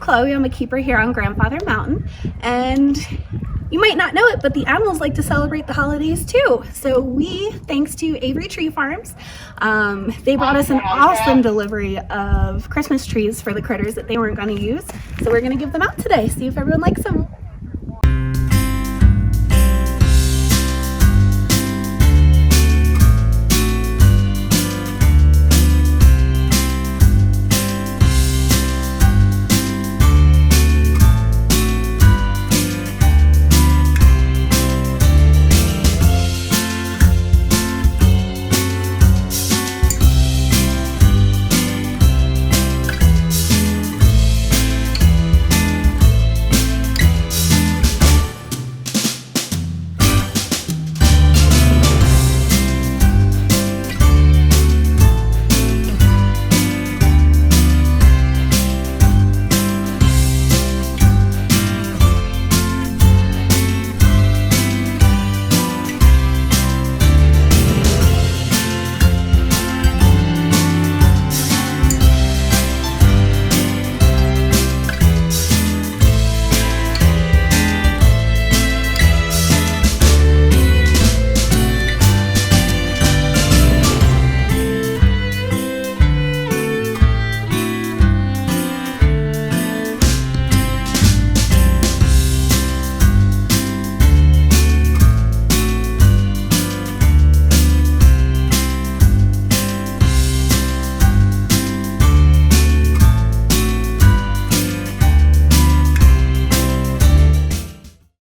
Chloe. I'm a keeper here on Grandfather Mountain, and you might not know it, but the animals like to celebrate the holidays too. So thanks to Avery Tree Farms, they brought us an awesome delivery of Christmas trees for the critters that they weren't going to use. So we're going to give them out today, see if everyone likes them.